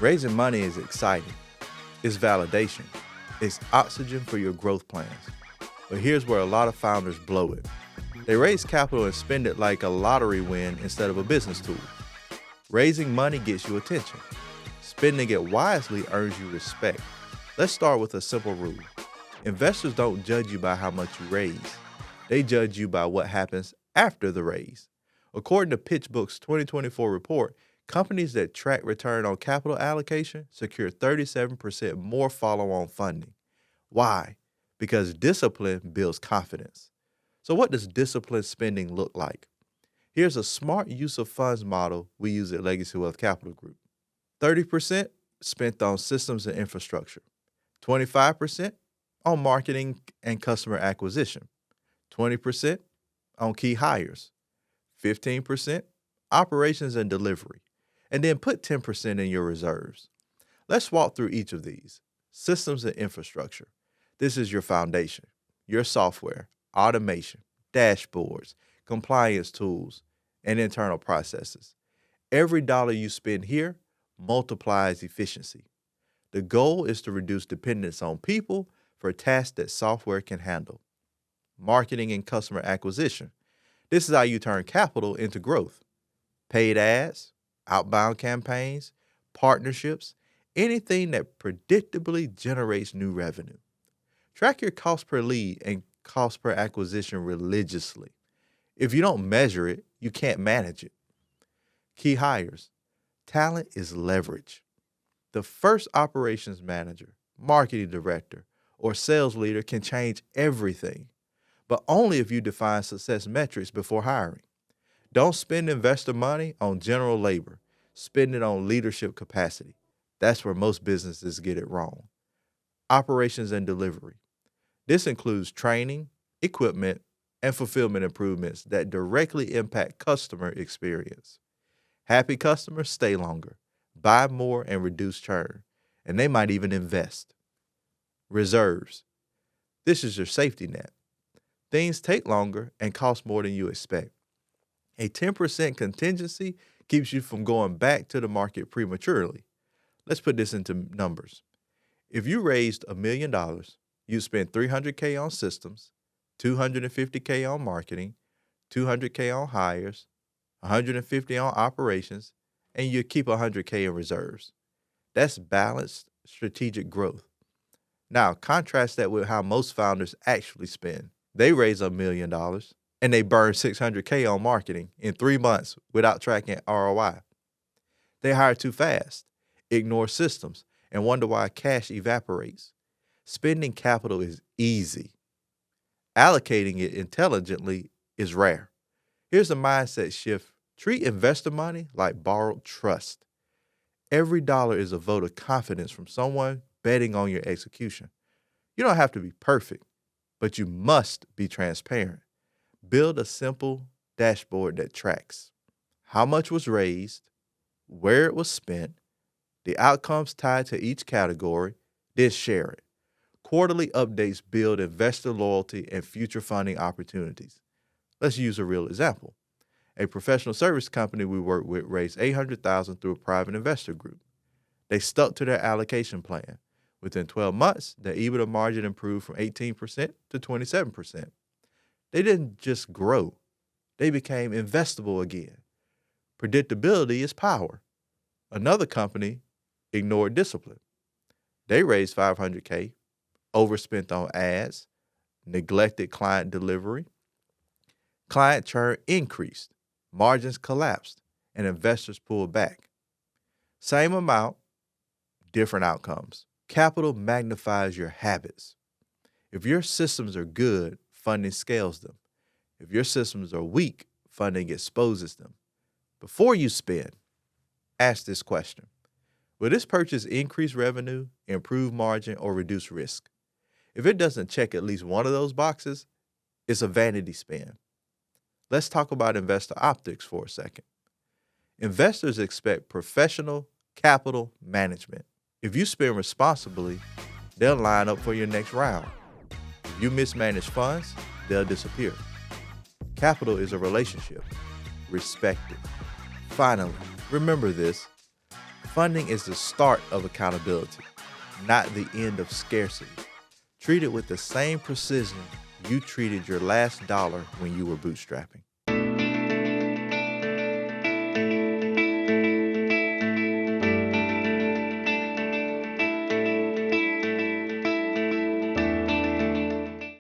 Raising money is exciting. It's validation. It's oxygen for your growth plans. But here's where a lot of founders blow it. They raise capital and spend it like a lottery win instead of a business tool. Raising money gets you attention. Spending it wisely earns you respect. Let's start with a simple rule. Investors don't judge you by how much you raise. They judge you by what happens after the raise. According to PitchBook's 2024 report, companies that track return on capital allocation secure 37% more follow-on funding. Why? Because discipline builds confidence. So what does disciplined spending look like? Here's a smart use of funds model we use at Legacy Wealth Capital Group. 30% spent on systems and infrastructure, 25% on marketing and customer acquisition, 20% on key hires, 15% operations and delivery, and then put 10% in your reserves. Let's walk through each of these. Systems and infrastructure. This is your foundation, your software, automation, dashboards, compliance tools, and internal processes. Every dollar you spend here multiplies efficiency. The goal is to reduce dependence on people for tasks that software can handle. Marketing and customer acquisition. This is how you turn capital into growth. Paid ads, outbound campaigns, partnerships, anything that predictably generates new revenue. Track your cost per lead and cost per acquisition religiously. If you don't measure it, you can't manage it. Key hires. Talent is leverage. The first operations manager, marketing director, or sales leader can change everything, but only if you define success metrics before hiring. Don't spend investor money on general labor. Spend it on leadership capacity. That's where most businesses get it wrong. Operations and delivery. This includes training, equipment, and fulfillment improvements that directly impact customer experience. Happy customers stay longer, buy more, and reduce churn, and they might even invest. Reserves. This is your safety net. Things take longer and cost more than you expect. A 10% contingency keeps you from going back to the market prematurely. Let's put this into numbers. If you raised $1 million, you spend $300K on systems, $250K on marketing, $200K on hires, $150 on operations, and you keep $100K in reserves. That's balanced strategic growth. Now, contrast that with how most founders actually spend. They raise $1 million and they burn $600K on marketing in 3 months without tracking ROI. They hire too fast, ignore systems, and wonder why cash evaporates. Spending capital is easy. Allocating it intelligently is rare. Here's a mindset shift. Treat investor money like borrowed trust. Every dollar is a vote of confidence from someone betting on your execution. You don't have to be perfect, but you must be transparent. Build a simple dashboard that tracks how much was raised, where it was spent, the outcomes tied to each category, then share it. Quarterly updates build investor loyalty and future funding opportunities. Let's use a real example. A professional service company we work with raised $800,000 through a private investor group. They stuck to their allocation plan. Within 12 months, their EBITDA margin improved from 18% to 27%. They didn't just grow. They became investable again. Predictability is power. Another company ignored discipline. They raised $500K, overspent on ads, neglected client delivery. Client churn increased, margins collapsed, and investors pulled back. Same amount, different outcomes. Capital magnifies your habits. If your systems are good, funding scales them. If your systems are weak, funding exposes them. Before you spend, ask this question. Will this purchase increase revenue, improve margin, or reduce risk? If it doesn't check at least one of those boxes, it's a vanity spend. Let's talk about investor optics for a second. Investors expect professional capital management. If you spend responsibly, they'll line up for your next round. If you mismanage funds, they'll disappear. Capital is a relationship. Respect it. Finally, remember this. Funding is the start of accountability, not the end of scarcity. Treat it with the same precision you treated your last dollar when you were bootstrapping.